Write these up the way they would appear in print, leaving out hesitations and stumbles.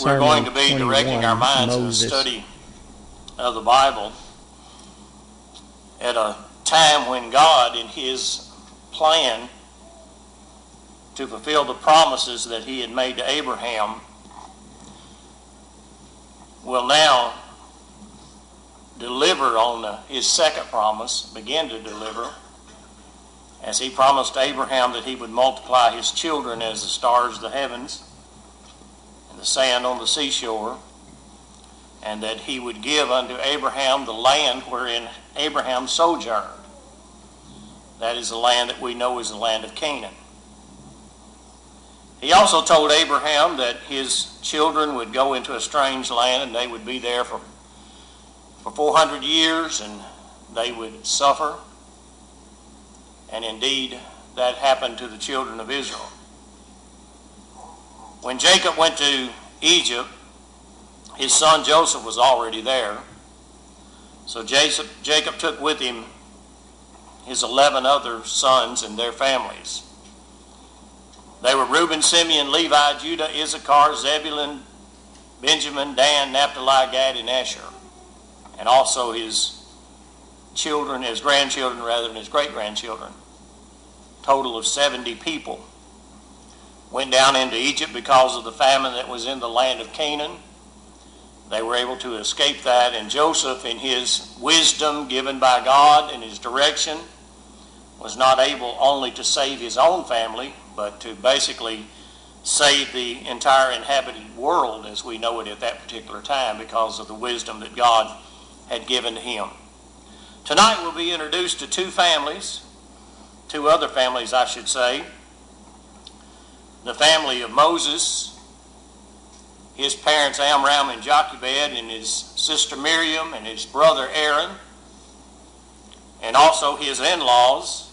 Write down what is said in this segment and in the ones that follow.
We're going to be Sermon directing our 21, minds in the Moses. study of the Bible at a time when God, in his plan to fulfill the promises that he had made to Abraham, will now deliver on his second promise, begin to deliver, as he promised Abraham that he would multiply his children as the stars of the heavens and the sand on the seashore, and that he would give unto Abraham the land wherein Abraham sojourned. That is the land that we know is the land of Canaan. He also told Abraham that his children would go into a strange land and they would be there for 400 years and they would suffer. And indeed, that happened to the children of Israel. When Jacob went to Egypt, his son Joseph was already there. So Jacob took with him his 11 other sons and their families. They were Reuben, Simeon, Levi, Judah, Issachar, Zebulun, Benjamin, Dan, Naphtali, Gad, and Asher. And also his children, his grandchildren rather than his great-grandchildren. Total of 70 people went down into Egypt because of the famine that was in the land of Canaan. They were able to escape that, and Joseph, in his wisdom given by God and his direction, was not able only to save his own family, but to basically save the entire inhabited world as we know it at that particular time because of the wisdom that God had given to him. Tonight we'll be introduced to two other families I should say. The family of Moses, his parents Amram and Jochebed, and his sister Miriam and his brother Aaron, and also his in-laws.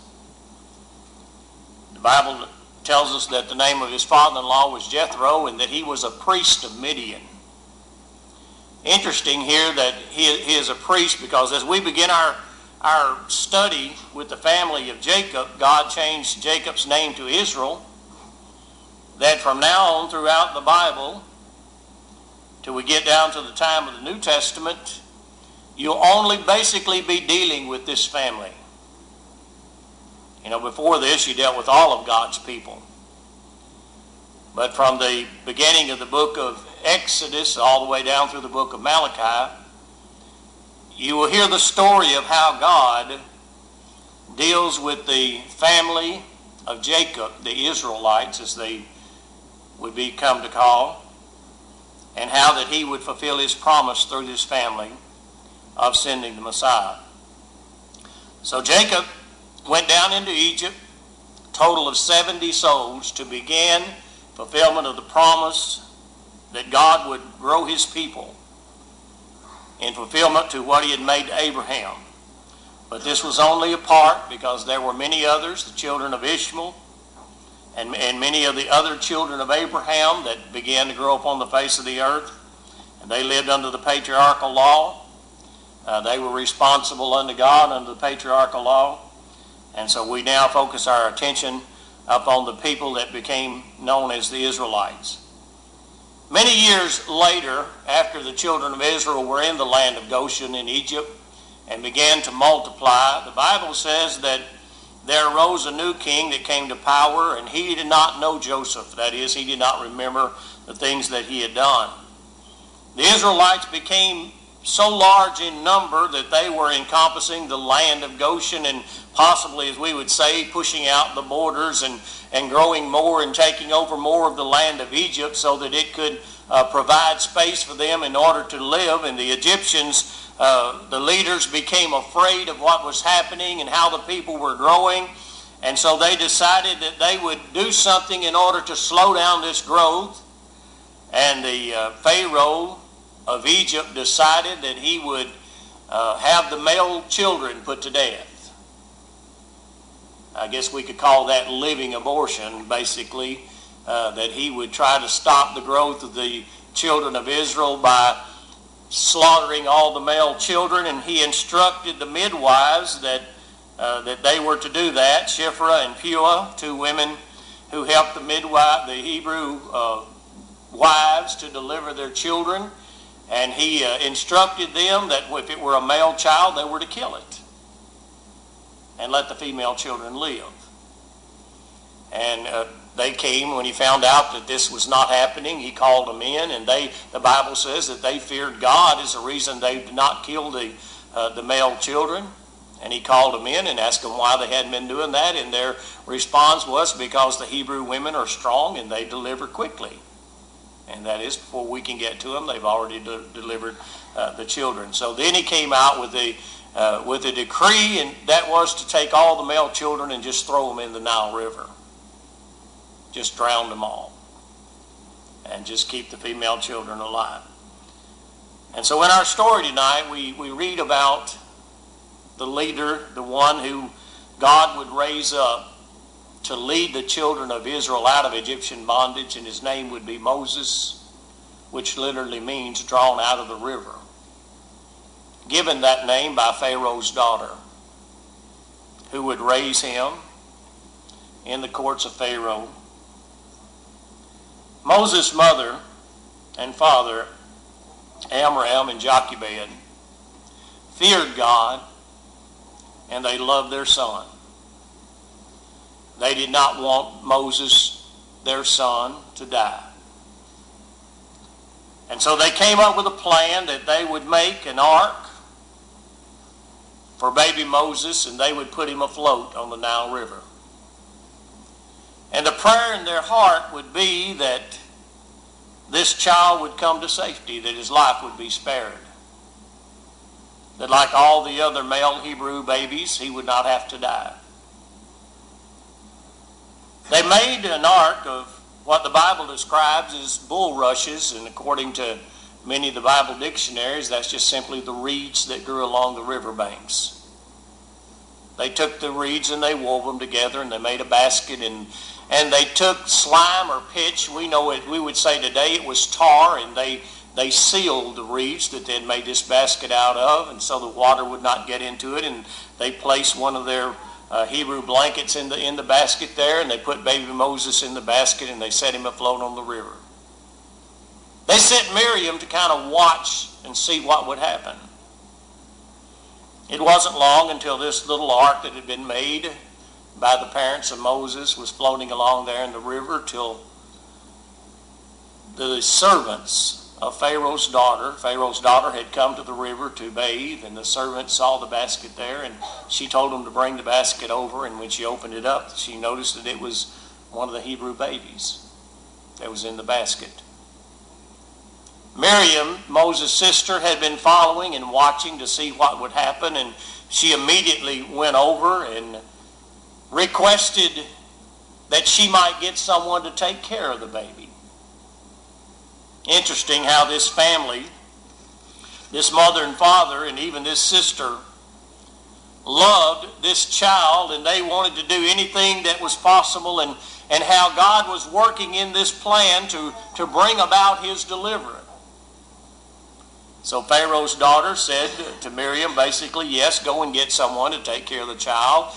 The Bible tells us that the name of his father-in-law was Jethro and that he was a priest of Midian. Interesting here that he is a priest because as we begin our study with the family of Jacob, God changed Jacob's name to Israel, that from now on throughout the Bible, till we get down to the time of the New Testament, you'll only basically be dealing with this family. You know, before this you dealt with all of God's people. But from the beginning of the book of Exodus all the way down through the book of Malachi, you will hear the story of how God deals with the family of Jacob, the Israelites as they would be come to call, and how that he would fulfill his promise through this family of sending the Messiah. So Jacob went down into Egypt, a total of 70 souls, to begin fulfillment of the promise that God would grow his people in fulfillment to what he had made to Abraham. But this was only a part because there were many others, the children of Ishmael, and many of the other children of Abraham that began to grow up on the face of the earth. And they lived under the patriarchal law. They were responsible unto God under the patriarchal law. And so we now focus our attention upon the people that became known as the Israelites. Many years later, after the children of Israel were in the land of Goshen in Egypt and began to multiply, the Bible says that there arose a new king that came to power, and he did not know Joseph. That is, he did not remember the things that he had done. The Israelites became so large in number that they were encompassing the land of Goshen and possibly, as we would say, pushing out the borders and growing more and taking over more of the land of Egypt so that it could provide space for them in order to live. And the Egyptians, the leaders, became afraid of what was happening and how the people were growing. And so they decided that they would do something in order to slow down this growth. And the Pharaoh of Egypt decided that he would have the male children put to death. I guess we could call that living abortion, basically, that he would try to stop the growth of the children of Israel by slaughtering all the male children, and he instructed the midwives that they were to do that. Shiphrah and Puah, two women who helped the Hebrew wives midwives to deliver their children, and he instructed them that if it were a male child, they were to kill it and let the female children live. And they came when he found out that this was not happening. He called them in, and the Bible says that they feared God is the reason they did not kill the male children. And he called them in and asked them why they hadn't been doing that, and their response was because the Hebrew women are strong and they deliver quickly. And that is, before we can get to them, they've already delivered the children. So then he came out with a decree, and that was to take all the male children and just throw them in the Nile River. Just drown them all. And just keep the female children alive. And so in our story tonight, we read about the leader, the one who God would raise up to lead the children of Israel out of Egyptian bondage, and his name would be Moses, which literally means drawn out of the river. Given that name by Pharaoh's daughter, who would raise him in the courts of Pharaoh. Moses' mother and father, Amram and Jochebed, feared God, and they loved their son. They did not want Moses, their son, to die. And so they came up with a plan that they would make an ark for baby Moses, and they would put him afloat on the Nile River. And the prayer in their heart would be that this child would come to safety, that his life would be spared. That like all the other male Hebrew babies, he would not have to die. They made an ark of what the Bible describes as bulrushes, and according to many of the Bible dictionaries, that's just simply the reeds that grew along the riverbanks. They took the reeds and they wove them together, and they made a basket, and they took slime or pitch. We know it. We would say today it was tar, and they sealed the reeds that they had made this basket out of, and so the water would not get into it. And they placed one of their Hebrew blankets in the basket there, and they put baby Moses in the basket, and they set him afloat on the river. They sent Miriam to kind of watch and see what would happen. It wasn't long until this little ark that had been made by the parents of Moses was floating along there in the river, till the servants of Pharaoh's daughter had come to the river to bathe, and the servant saw the basket there, and she told them to bring the basket over, and when she opened it up, she noticed that it was one of the Hebrew babies that was in the basket. Miriam, Moses' sister, had been following and watching to see what would happen, and she immediately went over and requested that she might get someone to take care of the baby. Interesting how this family, this mother and father, and even this sister, loved this child, and they wanted to do anything that was possible, and how God was working in this plan to bring about his deliverance. So Pharaoh's daughter said to Miriam, basically, yes, go and get someone to take care of the child.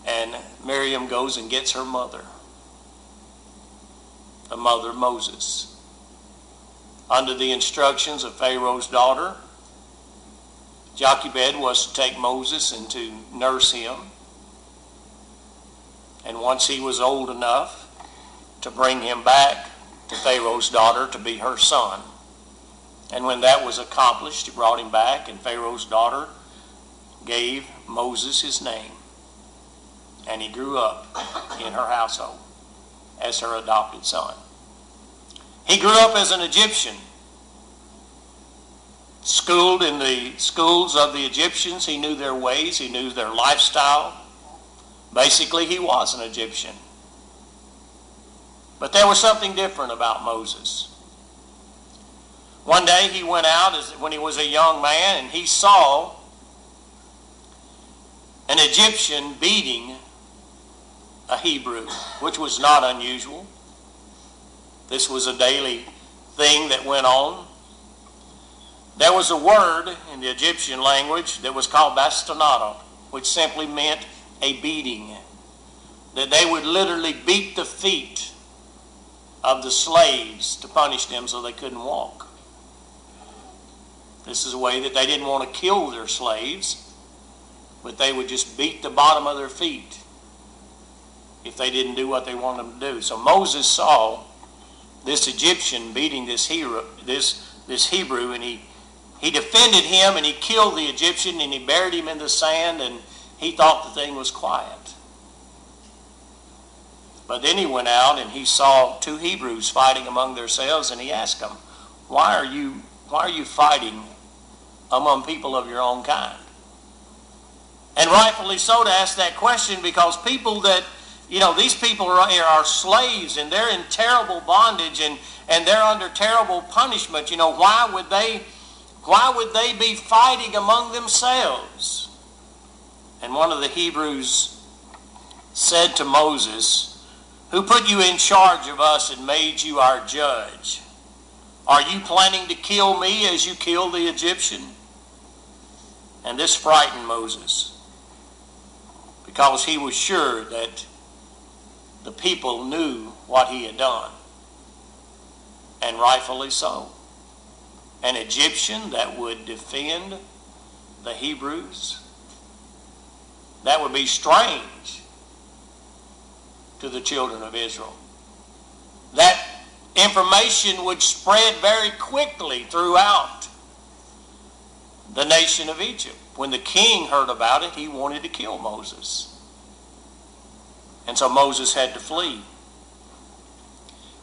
And Miriam goes and gets her mother, the mother of Moses. Under the instructions of Pharaoh's daughter, Jochebed was to take Moses and to nurse him. And once he was old enough, to bring him back to Pharaoh's daughter to be her son. And when that was accomplished, he brought him back, and Pharaoh's daughter gave Moses his name. And he grew up in her household as her adopted son. He grew up as an Egyptian, schooled in the schools of the Egyptians. He knew their ways. He knew their lifestyle. Basically, he was an Egyptian. But there was something different about Moses. One day he went out when he was a young man, and he saw an Egyptian beating a Hebrew, which was not unusual. This was a daily thing that went on. There was a word in the Egyptian language that was called bastonado, which simply meant a beating. That they would literally beat the feet of the slaves to punish them so they couldn't walk. This is a way that they didn't want to kill their slaves, but they would just beat the bottom of their feet if they didn't do what they wanted them to do. So Moses saw this Egyptian beating this Hebrew, and he defended him, and he killed the Egyptian, and he buried him in the sand, and he thought the thing was quiet. But then he went out and he saw two Hebrews fighting among themselves, and he asked them, why are you fighting among people of your own kind? And rightfully so to ask that question, because people that, these people are slaves, and they're in terrible bondage, and they're under terrible punishment. Why would they be fighting among themselves? And one of the Hebrews said to Moses, who put you in charge of us and made you our judge? Are you planning to kill me as you killed the Egyptian? And this frightened Moses, because he was sure that the people knew what he had done. And rightfully so. An Egyptian that would defend the Hebrews, that would be strange to the children of Israel. That information would spread very quickly throughout the nation of Egypt. When the king heard about it, he wanted to kill Moses. And so Moses had to flee.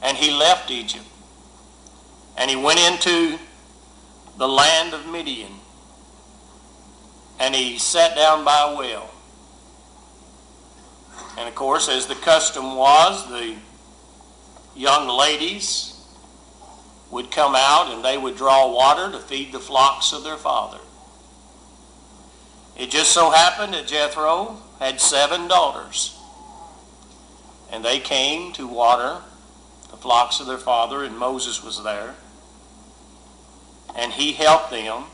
And he left Egypt. And he went into the land of Midian. And he sat down by a well. And of course, as the custom was, the young ladies would come out and they would draw water to feed the flocks of their father. It just so happened that Jethro had 7 daughters. And they came to water the flocks of their father, and Moses was there. And he helped them.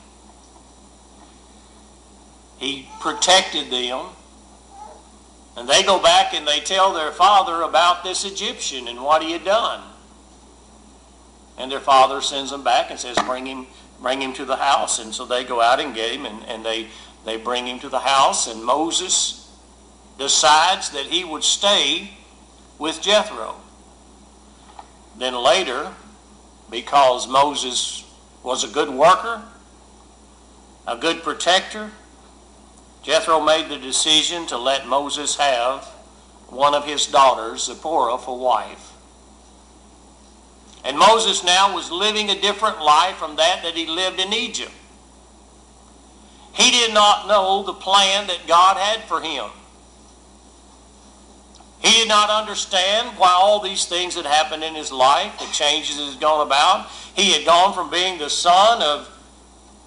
He protected them. And they go back and they tell their father about this Egyptian and what he had done. And their father sends them back and says, bring him to the house. And so they go out and get him, and they bring him to the house. And Moses decides that he would stay with Jethro. Then later, because Moses was a good worker, a good protector, Jethro made the decision to let Moses have one of his daughters, Zipporah, for wife. And Moses now was living a different life from that he lived in Egypt. He did not know the plan that God had for him. He did not understand why all these things had happened in his life, the changes he had gone about. He had gone from being the son of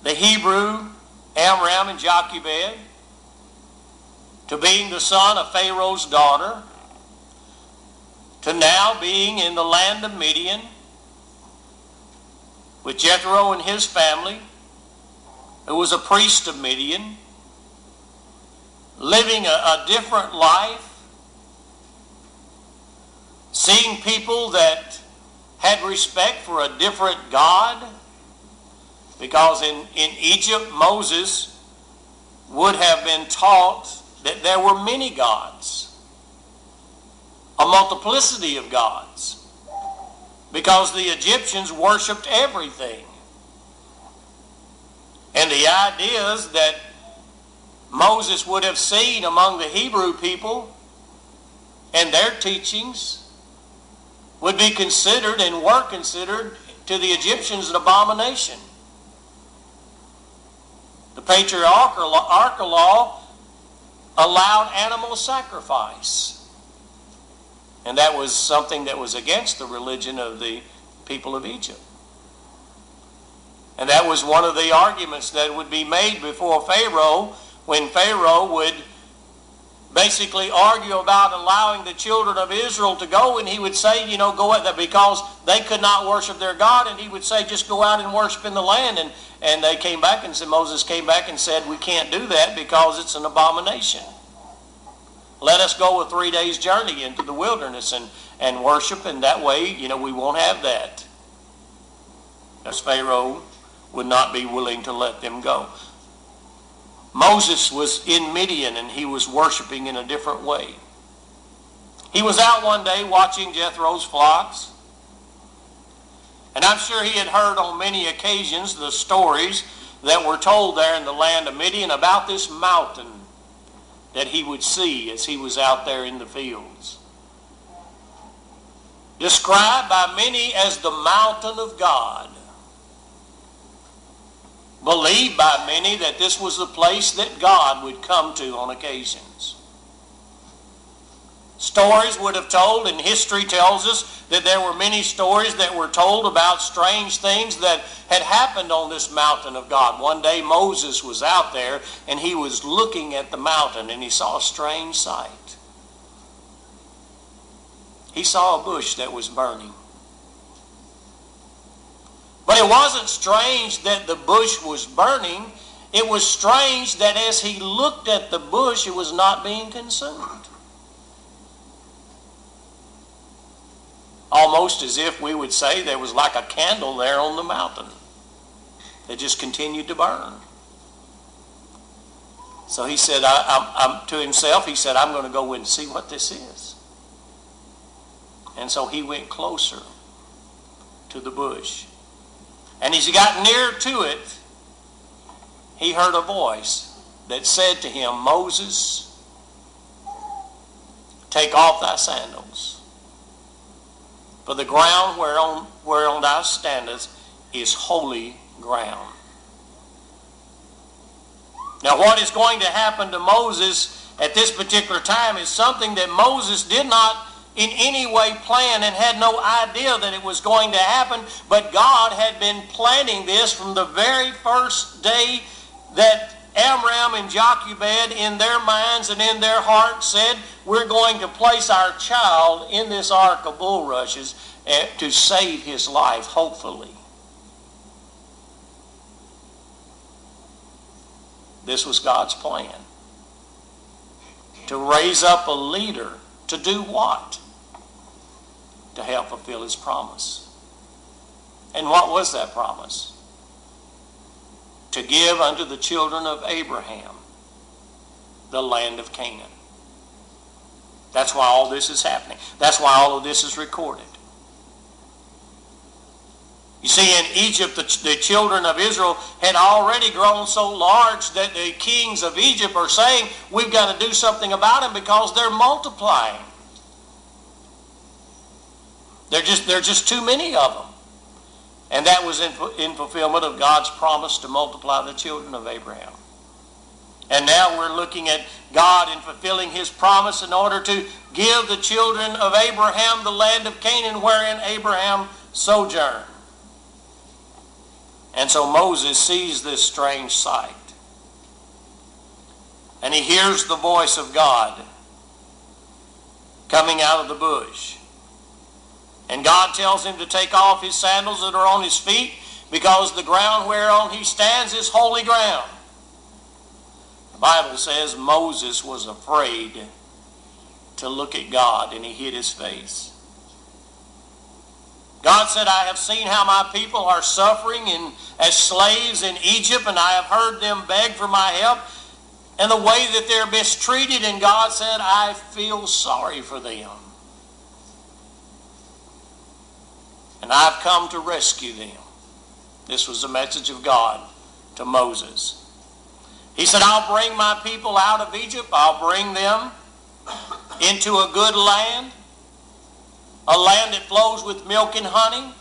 the Hebrew Amram and Jochebed to being the son of Pharaoh's daughter, to now being in the land of Midian with Jethro and his family, who was a priest of Midian, living a different life, seeing people that had respect for a different God, because in Egypt, Moses would have been taught that there were many gods, a multiplicity of gods, because the Egyptians worshipped everything. And the ideas that Moses would have seen among the Hebrew people and their teachings would be considered and were considered to the Egyptians an abomination. The patriarchal law allowed animal sacrifice. And that was something that was against the religion of the people of Egypt. And that was one of the arguments that would be made before Pharaoh, when Pharaoh would basically argue about allowing the children of Israel to go, and he would say, go out, because they could not worship their God, and he would say, just go out and worship in the land. And they came back and said, Moses came back and said, we can't do that because it's an abomination. Let us go a 3 days journey into the wilderness and worship, and that way, we won't have that. As Pharaoh would not be willing to let them go. Moses was in Midian, and he was worshiping in a different way. He was out one day watching Jethro's flocks. And I'm sure he had heard on many occasions the stories that were told there in the land of Midian about this mountain that he would see as he was out there in the fields. Described by many as the mountain of God. Believed by many that this was the place that God would come to on occasions. Stories would have told, and history tells us, that there were many stories that were told about strange things that had happened on this mountain of God. One day Moses was out there, and he was looking at the mountain, and he saw a strange sight. He saw a bush that was burning. But it wasn't strange that the bush was burning. It was strange that as he looked at the bush, it was not being consumed. Almost as if we would say there was like a candle there on the mountain that just continued to burn. So he said, to himself, he said, I'm going to go and see what this is. And so he went closer to the bush. And as he got near to it, he heard a voice that said to him, Moses, take off thy sandals. For the ground whereon thou standest is holy ground. Now what is going to happen to Moses at this particular time is something that Moses did not in any way plan and had no idea that it was going to happen, but God had been planning this from the very first day that Amram and Jochebed in their minds and in their hearts said, we're going to place our child in this ark of bulrushes to save his life, hopefully. This was God's plan. To raise up a leader to do what? To help fulfill his promise. And what was that promise? To give unto the children of Abraham the land of Canaan. That's why all this is happening. That's why all of this is recorded. You see, in Egypt, the children of Israel had already grown so large that the kings of Egypt are saying, we've got to do something about them because they're multiplying. They're just too many of them. And that was in fulfillment of God's promise to multiply the children of Abraham. And now we're looking at God in fulfilling his promise in order to give the children of Abraham the land of Canaan wherein Abraham sojourned. And so Moses sees this strange sight. And he hears the voice of God coming out of the bush. And God tells him to take off his sandals that are on his feet because the ground whereon he stands is holy ground. The Bible says Moses was afraid to look at God, and he hid his face. God said, I have seen how my people are suffering as slaves in Egypt, and I have heard them beg for my help and the way that they're mistreated. And God said, I feel sorry for them. And I've come to rescue them. This was the message of God to Moses. He said, I'll bring my people out of Egypt. I'll bring them into a good land. A land that flows with milk and honey.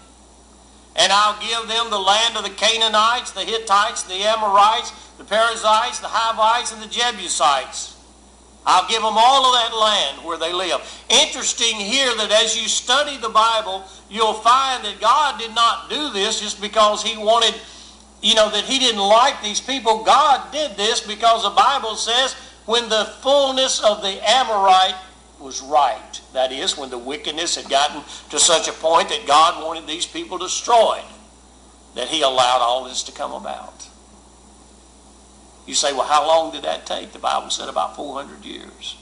And I'll give them the land of the Canaanites, the Hittites, the Amorites, the Perizzites, the Hivites, and the Jebusites. I'll give them all of that land where they live. Interesting here that as you study the Bible, you'll find that God did not do this just because he wanted, that he didn't like these people. God did this because the Bible says when the fullness of the Amorite was right. That is, when the wickedness had gotten to such a point that God wanted these people destroyed, that he allowed all this to come about. You say, well, how long did that take? The Bible said about 400 years.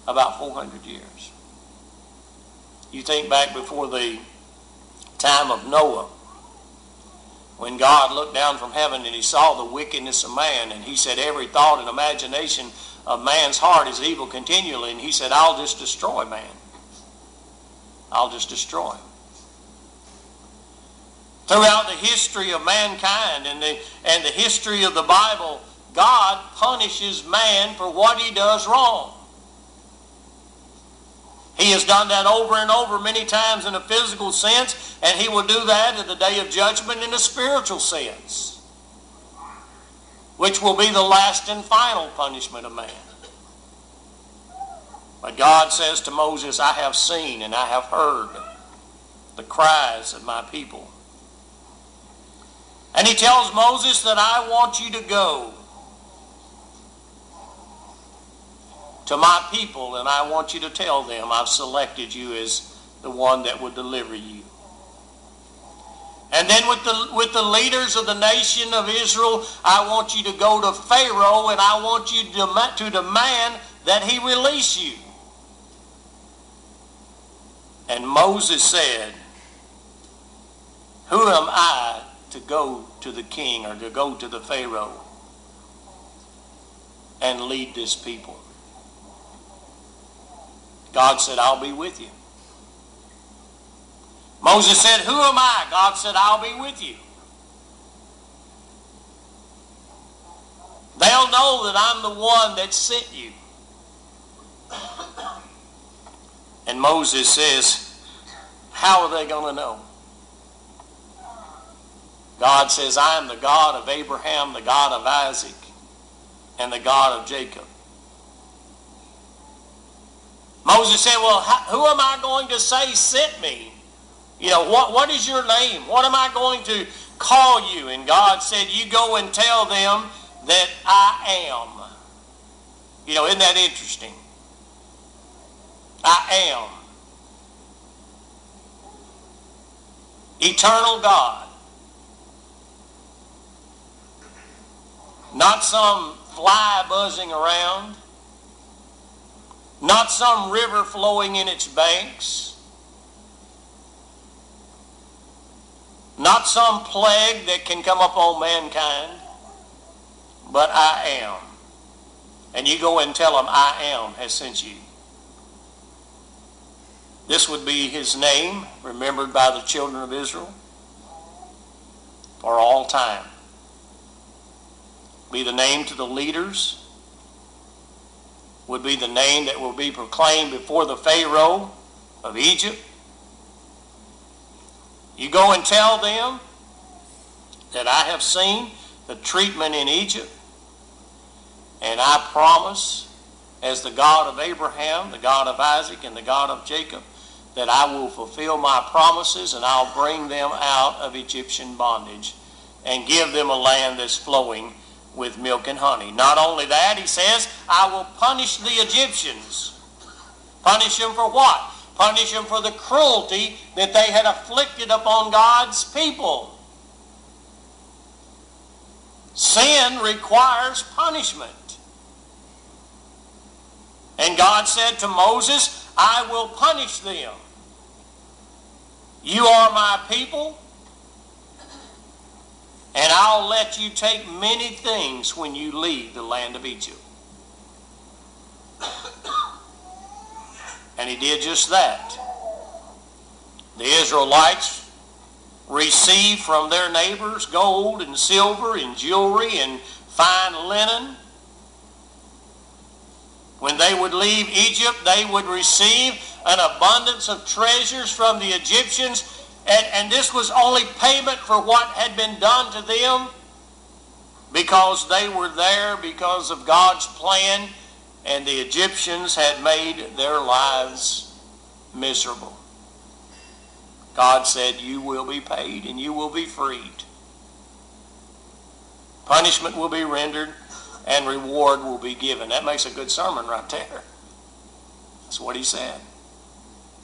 About 400 years. You think back before the time of Noah, when God looked down from heaven and he saw the wickedness of man, and he said every thought and imagination of man's heart is evil continually, and he said, I'll just destroy man. I'll just destroy him. Throughout the history of mankind and the history of the Bible, God punishes man for what he does wrong. He has done that over and over many times in a physical sense, and he will do that at the day of judgment in a spiritual sense, which will be the last and final punishment of man. But God says to Moses, I have seen and I have heard the cries of my people. And he tells Moses that I want you to go to my people, and I want you to tell them I've selected you as the one that will deliver you. And then with the leaders of the nation of Israel, I want you to go to Pharaoh, and I want you to demand that he release you. And Moses said, who am I to go to the king or to go to the Pharaoh and lead this people? God said, I'll be with you. Moses said, who am I? God said, I'll be with you. They'll know that I'm the one that sent you. And Moses says, how are they going to know? God says, I am the God of Abraham, the God of Isaac, and the God of Jacob. Moses said, well, who am I going to say sent me? You know, what is your name? What am I going to call you? And God said, you go and tell them that I am. You know, isn't that interesting? I am. Eternal God. Not some fly buzzing around. Not some river flowing in its banks. Not some plague that can come upon mankind. But I am. And you go and tell them, I am has sent you. This would be his name, remembered by the children of Israel for all time. Be the name to the leaders. Would be the name that will be proclaimed before the Pharaoh of Egypt. You go and tell them that I have seen the treatment in Egypt, and I promise, as the God of Abraham, the God of Isaac, and the God of Jacob, that I will fulfill my promises, and I'll bring them out of Egyptian bondage and give them a land that's flowing with milk and honey. Not only that, he says, I will punish the Egyptians. Punish them for what? Punish them for the cruelty that they had afflicted upon God's people. Sin requires punishment. And God said to Moses, I will punish them. You are my people, and I'll let you take many things when you leave the land of Egypt. And he did just that. The Israelites received from their neighbors gold and silver and jewelry and fine linen. When they would leave Egypt, they would receive an abundance of treasures from the Egyptians. And this was only payment for what had been done to them, because they were there because of God's plan, and the Egyptians had made their lives miserable. God said, you will be paid and you will be freed. Punishment will be rendered and reward will be given. That makes a good sermon right there. That's what he said.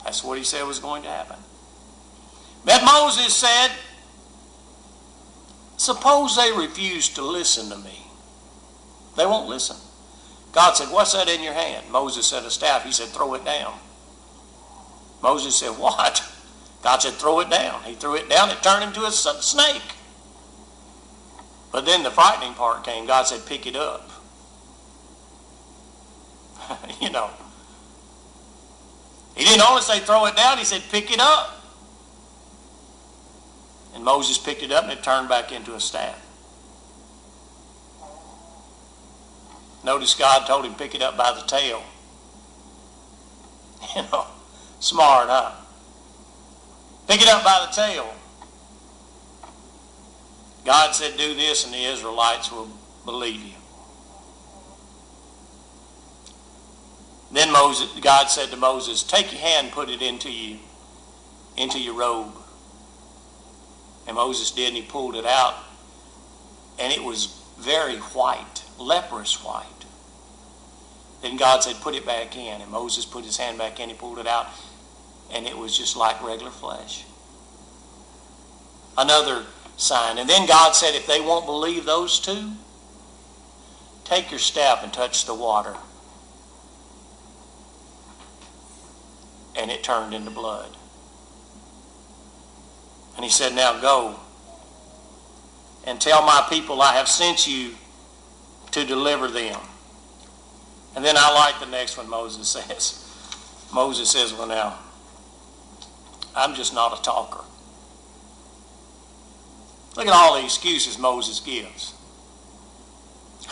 That's what he said was going to happen. But Moses said, suppose they refuse to listen to me. They won't listen. God said, what's that in your hand? Moses said, a staff. He said, throw it down. Moses said, what? God said, throw it down. He threw it down. It turned into a snake. But then the frightening part came. God said, pick it up. You know. He didn't only say throw it down. He said, pick it up. And Moses picked it up and it turned back into a staff. Notice God told him, pick it up by the tail. You know, smart, huh? Pick it up by the tail. God said, do this and the Israelites will believe you. Then God said to Moses, take your hand and put it into your robe. And Moses did, and he pulled it out. And it was very white, leprous white. Then God said, put it back in. And Moses put his hand back in, he pulled it out, and it was just like regular flesh. Another sign. And then God said, if they won't believe those two, take your staff and touch the water. And it turned into blood. And he said, now go and tell my people I have sent you to deliver them. And then I like the next one Moses says. Moses says, well now, I'm just not a talker. Look at all the excuses Moses gives.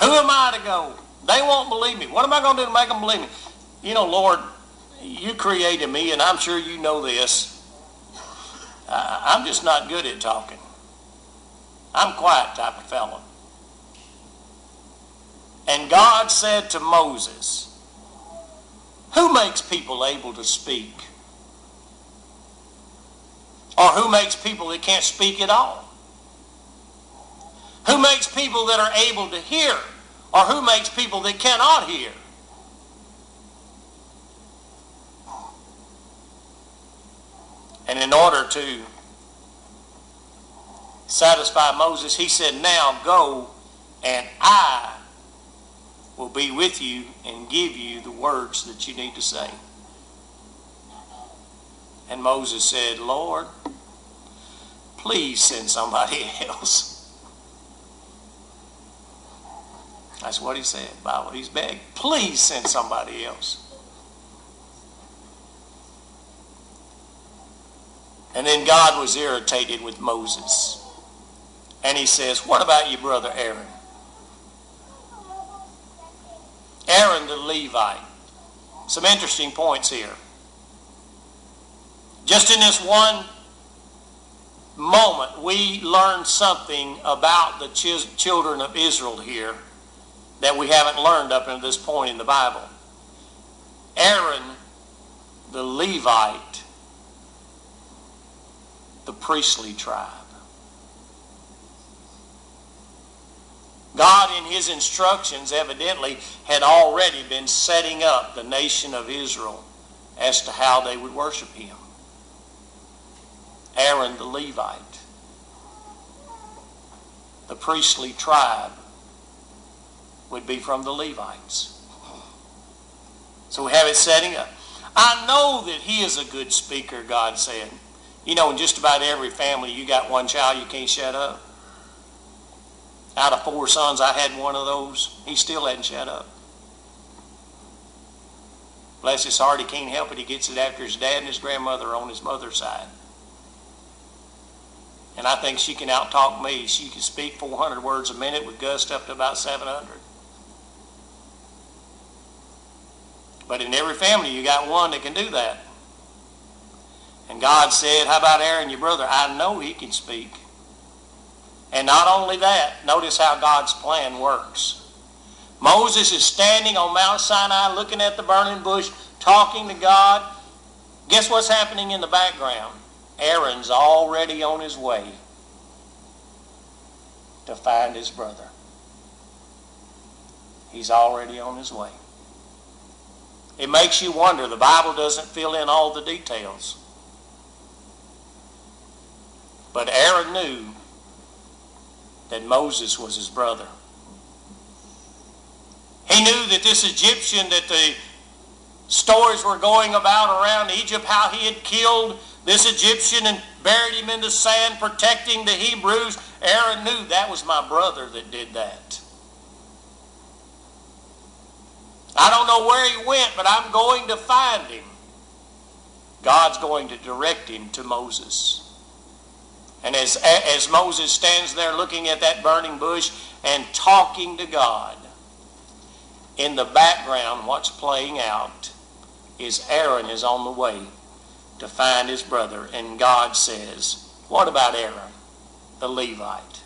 Who am I to go? They won't believe me. What am I going to do to make them believe me? You know, Lord, you created me, and I'm sure you know this. I'm just not good at talking. I'm a quiet type of fellow. And God said to Moses, who makes people able to speak? Or who makes people that can't speak at all? Who makes people that are able to hear? Or who makes people that cannot hear? And in order to satisfy Moses, he said, now go and I will be with you and give you the words that you need to say. And Moses said, Lord, please send somebody else. That's what he said, Bible. He's begged. Please send somebody else. And then God was irritated with Moses. And he says, what about your brother Aaron? Aaron the Levite. Some interesting points here. Just in this one moment, we learn something about the children of Israel here that we haven't learned up until this point in the Bible. Aaron the Levite, the priestly tribe. God in his instructions evidently had already been setting up the nation of Israel as to how they would worship him. Aaron the Levite, the priestly tribe, would be from the Levites. So we have it setting up. I know that he is a good speaker, God said. You know, in just about every family, you got one child you can't shut up. Out of 4 sons, I had one of those. He still hadn't shut up. Bless his heart, he can't help it. He gets it after his dad and his grandmother on his mother's side. And I think she can out-talk me. She can speak 400 words a minute with gust up to about 700. But in every family, you got one that can do that. And God said, how about Aaron, your brother? I know he can speak. And not only that, notice how God's plan works. Moses is standing on Mount Sinai looking at the burning bush, talking to God. Guess what's happening in the background? Aaron's already on his way to find his brother. He's already on his way. It makes you wonder. The Bible doesn't fill in all the details. But Aaron knew that Moses was his brother. He He knew that this Egyptian, that the stories were going about around Egypt, how he had killed this Egyptian and buried him in the sand, protecting the Hebrews. Aaron knew that was my brother that did that. I don't know where he went, but I'm going to find him. God's going to direct him to Moses. And as Moses stands there looking at that burning bush and talking to God, in the background, what's playing out is Aaron is on the way to find his brother. And God says, what about Aaron, the Levite?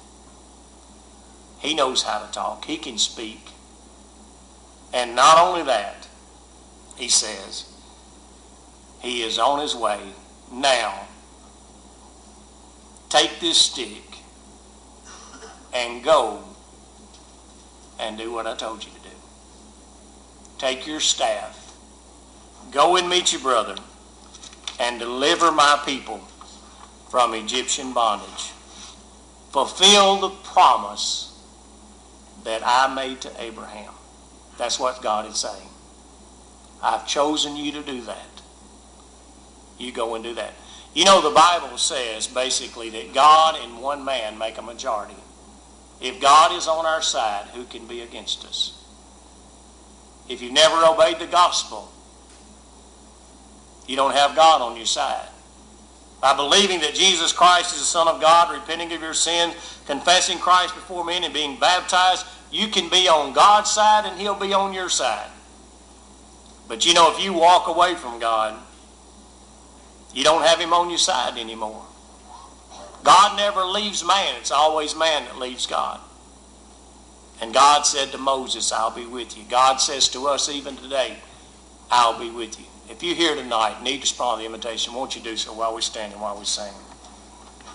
He knows how to talk. He can speak. And not only that, he says, he is on his way now. Take this stick and go and do what I told you to do. Take your staff, go and meet your brother, and deliver my people from Egyptian bondage. Fulfill the promise that I made to Abraham. That's what God is saying. I've chosen you to do that. You go and do that. You know, the Bible says basically that God and one man make a majority. If God is on our side, who can be against us? If you've never obeyed the gospel, you don't have God on your side. By believing that Jesus Christ is the Son of God, repenting of your sins, confessing Christ before men, and being baptized, you can be on God's side and He'll be on your side. But you know, if you walk away from God, you don't have Him on your side anymore. God never leaves man. It's always man that leaves God. And God said to Moses, I'll be with you. God says to us even today, I'll be with you. If you're here tonight, need to respond to the invitation, won't you do so while we stand and while we sing?